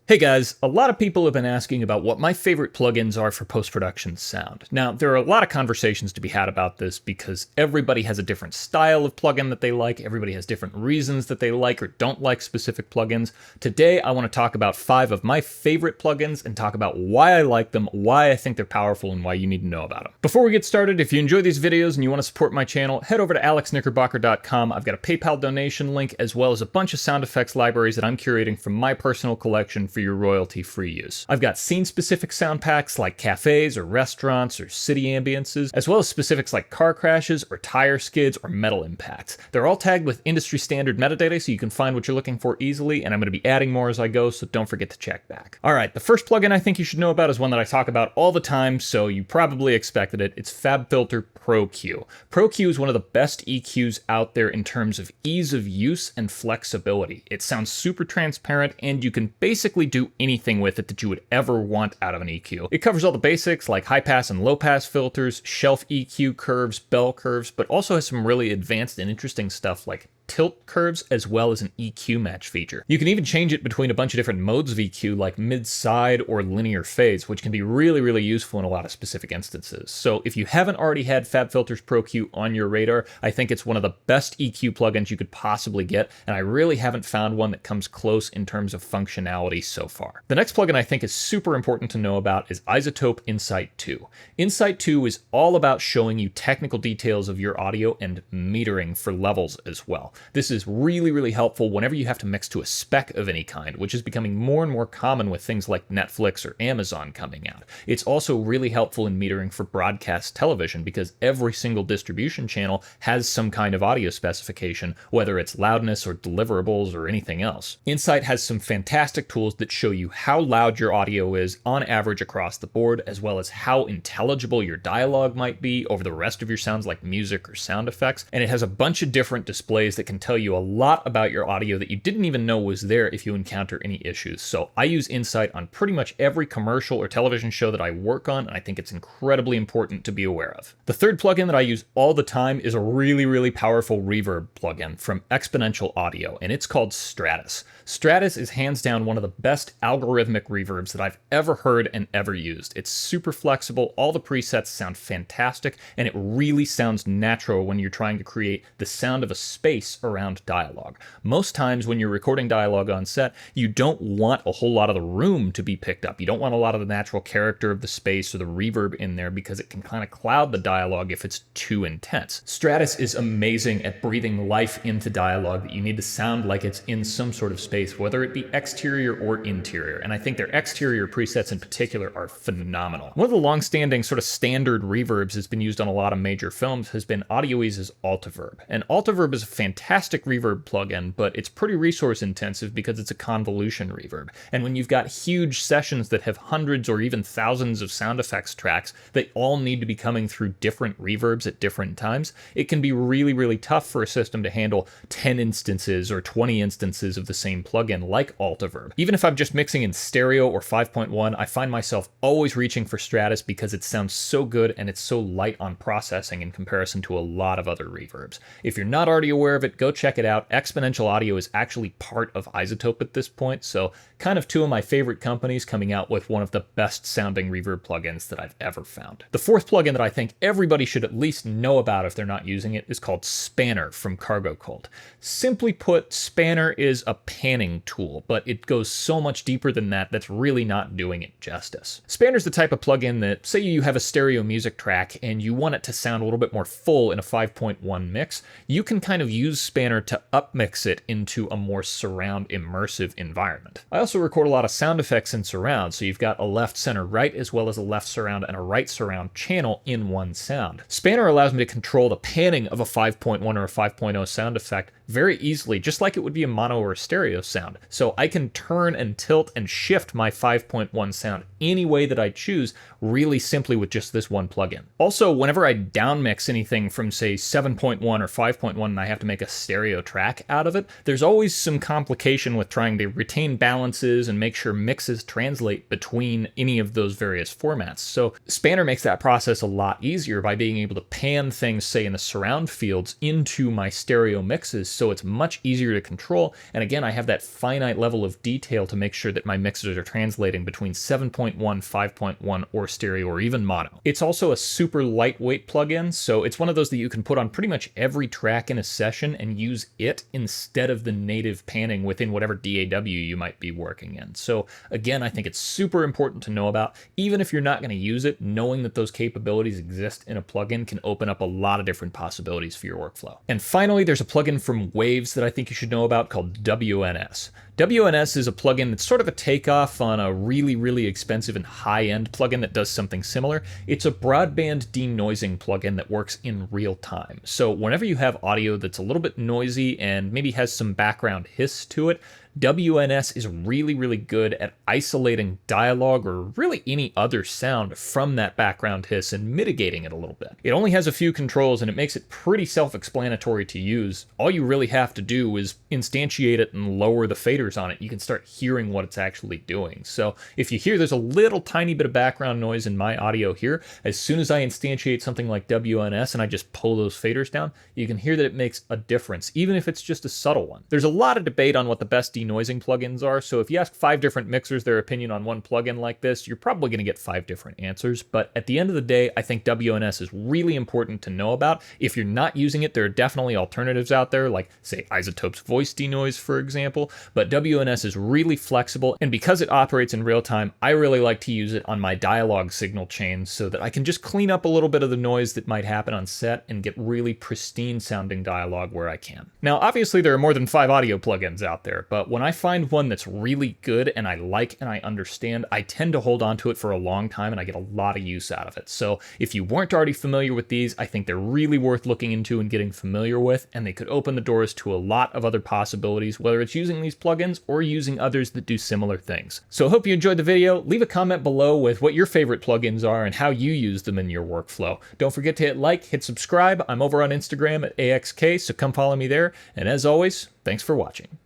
Hey guys, a lot of people have been asking about what my favorite plugins are for post-production sound. Now, there are a lot of conversations to be had about this because everybody has a different style of plugin that they like, everybody has different reasons that they like or don't like specific plugins. Today, I want to talk about 5 of my favorite plugins and talk about why I like them, why I think they're powerful, and why you need to know about them. Before we get started, if you enjoy these videos and you want to support my channel, head over to alexknickerbocker.com. I've got a PayPal donation link as well as a bunch of sound effects libraries that I'm curating from my personal collection for your royalty-free use. I've got scene-specific sound packs like cafes or restaurants or city ambiances, as well as specifics like car crashes or tire skids or metal impacts. They're all tagged with industry-standard metadata so you can find what you're looking for easily, and I'm going to be adding more as I go, so don't forget to check back. Alright, the first plugin I think you should know about is one that I talk about all the time, so you probably expected it. It's FabFilter Pro Q. Pro Q is one of the best EQs out there in terms of ease of use and flexibility. It sounds super transparent, and you can basically do anything with it that you would ever want out of an EQ. It covers all the basics like high pass and low pass filters, shelf EQ curves, bell curves, but also has some really advanced and interesting stuff like tilt curves as well as an EQ match feature. You can even change it between a bunch of different modes of EQ like mid-side or linear phase, which can be really useful in a lot of specific instances. So if you haven't already had FabFilter Pro Q on your radar, I think it's one of the best EQ plugins you could possibly get, and I really haven't found one that comes close in terms of functionality so far. The next plugin I think is super important to know about is Izotope Insight 2. Insight 2 is all about showing you technical details of your audio and metering for levels as well. This is really helpful whenever you have to mix to a spec of any kind, which is becoming more and more common with things like Netflix or Amazon coming out. It's also really helpful in metering for broadcast television because every single distribution channel has some kind of audio specification, whether it's loudness or deliverables or anything else. Insight has some fantastic tools that show you how loud your audio is on average across the board, as well as how intelligible your dialogue might be over the rest of your sounds like music or sound effects, and it has a bunch of different displays that can tell you a lot about your audio that you didn't even know was there if you encounter any issues. So I use Insight on pretty much every commercial or television show that I work on, and I think it's incredibly important to be aware of. The third plugin that I use all the time is a really powerful reverb plugin from Exponential Audio, and it's called Stratus. Stratus is hands down one of the best algorithmic reverbs that I've ever heard and ever used. It's super flexible, all the presets sound fantastic, and it really sounds natural when you're trying to create the sound of a space around dialogue. Most times when you're recording dialogue on set, you don't want a whole lot of the room to be picked up. You don't want a lot of the natural character of the space or the reverb in there because it can kind of cloud the dialogue if it's too intense. Stratus is amazing at breathing life into dialogue that you need to sound like it's in some sort of space, whether it be exterior or interior, and I think their exterior presets in particular are phenomenal. One of the long-standing sort of standard reverbs that's been used on a lot of major films has been Audioease's Altiverb, and Altiverb is a fantastic reverb plugin, but it's pretty resource intensive because it's a convolution reverb, and when you've got huge sessions that have hundreds or even thousands of sound effects tracks that all need to be coming through different reverbs at different times, it can be really tough for a system to handle 10 instances or 20 instances of the same plugin like Altiverb. Even if I'm just mixing in stereo or 5.1, I find myself always reaching for Stratus because it sounds so good and it's so light on processing in comparison to a lot of other reverbs. If you're not already aware of it, go check it out. Exponential Audio is actually part of Izotope at this point, so kind of 2 of my favorite companies coming out with one of the best sounding reverb plugins that I've ever found. The fourth plugin that I think everybody should at least know about if they're not using it is called Spanner from Cargo Cult. Simply put, Spanner is a panning tool, but it goes so much deeper than that that's really not doing it justice. Spanner's the type of plugin that, say you have a stereo music track and you want it to sound a little bit more full in a 5.1 mix, you can kind of use Spanner to upmix it into a more surround immersive environment. I also record a lot of sound effects in surround, so you've got a left, center, right, as well as a left surround and a right surround channel in one sound. Spanner allows me to control the panning of a 5.1 or a 5.0 sound effect very easily, just like it would be a mono or a stereo sound. So I can turn and tilt and shift my 5.1 sound any way that I choose really simply with just this one plugin. Also, whenever I downmix anything from say 7.1 or 5.1 and I have to make a a stereo track out of it. There's always some complication with trying to retain balances and make sure mixes translate between any of those various formats. So Spanner makes that process a lot easier by being able to pan things, say in the surround fields, into my stereo mixes, so it's much easier to control. And again, I have that finite level of detail to make sure that my mixes are translating between 7.1, 5.1, or stereo, or even mono. It's also a super lightweight plugin, so it's one of those that you can put on pretty much every track in a session and use it instead of the native panning within whatever DAW you might be working in. So again, I think it's super important to know about. Even if you're not going to use it, knowing that those capabilities exist in a plugin can open up a lot of different possibilities for your workflow. And finally, there's a plugin from Waves that I think you should know about called WNS. WNS is a plugin that's sort of a takeoff on a really, really expensive and high-end plugin that does something similar. It's a broadband denoising plugin that works in real time. So whenever you have audio that's a little bit noisy and maybe has some background hiss to it, WNS is really, really good at isolating dialogue or really any other sound from that background hiss and mitigating it a little bit. It only has a few controls and it makes it pretty self-explanatory to use. All you really have to do is instantiate it and lower the faders on it. You can start hearing what it's actually doing. So if you hear there's a little tiny bit of background noise in my audio here, as soon as I instantiate something like WNS and I just pull those faders down, you can hear that it makes a difference, even if it's just a subtle one. There's a lot of debate on what the best denoising plugins are, so if you ask 5 different mixers their opinion on one plugin like this, you're probably going to get 5 different answers. But at the end of the day, I think WNS is really important to know about. If you're not using it, there are definitely alternatives out there, like say Izotope's voice denoise, for example, but WNS is really flexible, and because it operates in real time, I really like to use it on my dialogue signal chains so that I can just clean up a little bit of the noise that might happen on set and get really pristine sounding dialogue where I can. Now, obviously there are more than 5 audio plugins out there, but when I find one that's really good and I like and I understand, I tend to hold on to it for a long time and I get a lot of use out of it. So if you weren't already familiar with these, I think they're really worth looking into and getting familiar with, and they could open the doors to a lot of other possibilities, whether it's using these plugins or using others that do similar things. So I hope you enjoyed the video. Leave a comment below with what your favorite plugins are and how you use them in your workflow. Don't forget to hit like, hit subscribe. I'm over on Instagram at AXK, so come follow me there. And as always, thanks for watching.